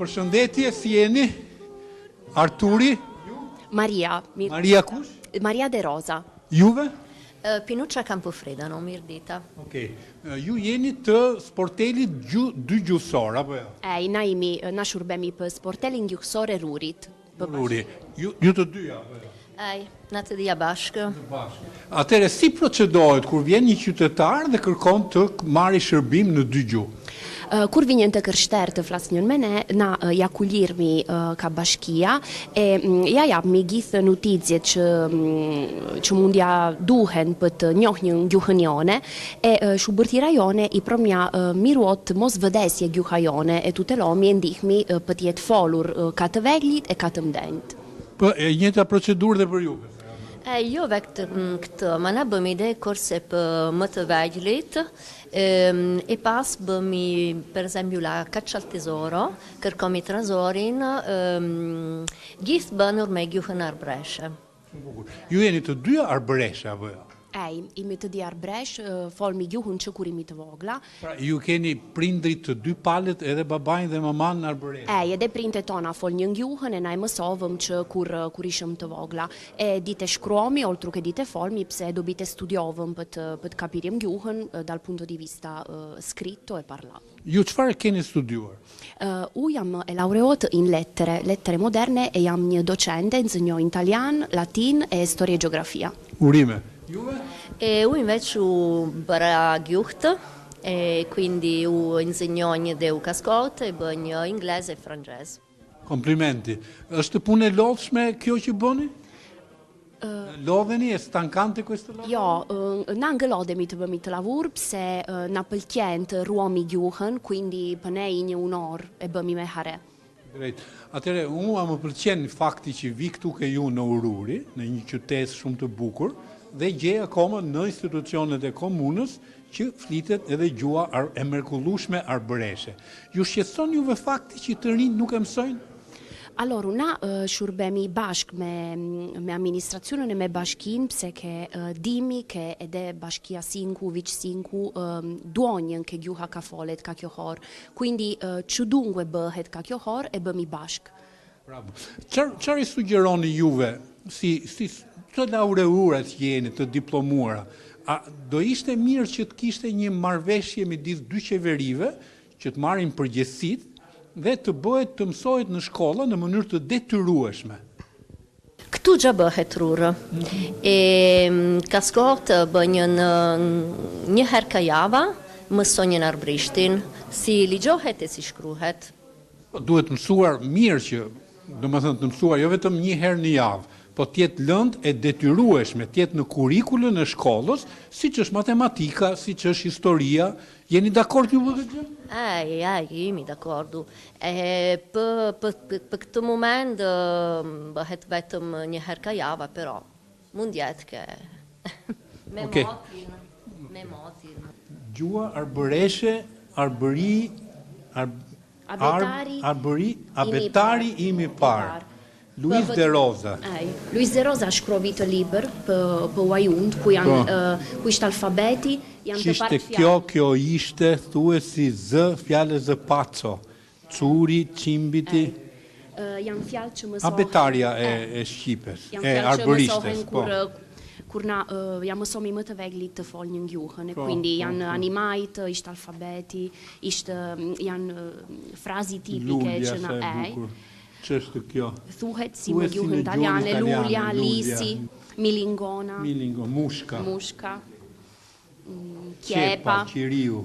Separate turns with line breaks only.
Përshëndetje, si jeni? Arturi?
Maria.
Maria kush?
Maria De Rosa.
Juve?
Pinuccia Campofredano, Mirdita.
Okej. Ju jeni të sportelit dy gjusor, apo jo?
Na shurbemi për sportelin gjuhësor e Rurit.
Ruri. Ju të dyja, apo jo?
Na të dhja bashkë.
Atëre, si procedohet kur vjen një qytetar dhe kërkon të marrë shërbim në dy gjuhë?
Kur vinjen të kërshter të flasnjën me ne, na ja kullirmi ka bashkia e ja japmi gjithë notizjet që mundja duhen për të njohën gjuhën jone e shubërtira jone i promja miruot mos vëdesje gjuha jone e tutelomi e ndihmi për tjetë folur ka të veglit e ka të mdenjt.
Për e njëta procedurë dhe për juve?
Jo këtë, ma na bëmi ide kurse për më të veglit, e pas bëmi per esempio la caccia al tesoro, kërkomi trazorin, gjithë bënur me gjuhën arbreshe.
Ju jeni të dyja arbreshe, apo jo?
Imi të di arbresh, folmi gjuhën që kur imi të vogla.
Pra, ju keni prindrit të dy palët edhe babajnë dhe maman në arbreshe?
Edhe printe tona fol një gjuhën e na i mësovëm që kur ishëm të vogla. E dite shkruomi, oltru che dite folmi, pse dobite studiovëm për të kapirjem gjuhën dal punto di vista scritto e parlato.
Ju çfarë keni studiuar?
Jam e laureot in lettere moderne e jam një docente, insegnò italian, latin e storia e geografia.
Urime. Juve?
U invece bëra gjuhët, e quindi u insegnò një dhe u kaskot e bë një inglez e frangez.
Komplimenti. Është punë e lodhshme kjo që bëni? Lodheni, e stancante questo lavoro?
Jo, na ngëllodhemi të bëmi të lavur, pse na pëlqen të ruomi gjuhën, quindi për ne i një unor e bëmi me hare.
Drejt. Atëre, mua më pëlqen fakti që vi këtu ke ju në Ururi, në një qytet shumë të bukur, dhe gjej akoma në institucionet e komunës që flitet edhe gjua e mrekullueshme arbëreshe. Ju shqetëson juve fakti që të rinjt nuk e mësojnë?
Allora, na shurbemi bashk me amministracionin e me bashkin, pse che dimi che edhe bashkia Sinku, Viç Sinku, duonjën che gjuha ka folet ka kjo hor. Quindi që dungue bëhet ka kjo hor e bëmi bashk.
Bravo. Çfarë i sugjeroni juve si të laureurat jeni, të diplomuara? Do ishte mirë që të kishte një marrëveshje midis dy qeverive që të marrin përgjegjësitë dhe të bëhet të mësohet në shkolla në mënyrë të detyrueshme.
Këtu gjë bëhet rurë. Kaskot bënjën një herë ka java, mësonjën arbrishtin, si ligjohet e si shkruhet.
Duhet mësuar mirë që, do më thënë të mësuar jo vetëm një herë në javë, po tjetë lëndë e detyrueshme, tjetë në kurikullën e shkollës, si që është matematika, si që është historia. Jeni dakord ju për këtë gjë?
Jemi dakordu. Për këtë moment bëhet vetëm një herë ka java, però mund jetë ke me motin.
Gjua arbëreshe, abetari imi parë. Luis De Rosa.
Luis De Rosa shkrovi të libër për Wajund, ku ishte alfabeti, janë të parë fjallë.
Kjo ishte, thuesi zë, fjallë zë paco, curi, qimbiti.
Janë fjallë që mësohen...
Abetaria e Shqipës, e arbërishtes.
Kur na ja mësomi më të veglit të fol një gjuhën, e quindi janë animajt, ishte alfabeti, janë frazi tipike që na
Ç'është kjo?
Thuhet si me gjuhën italiane, lulja, lisi, milingona,
mushka,
kjepa,
qiriu.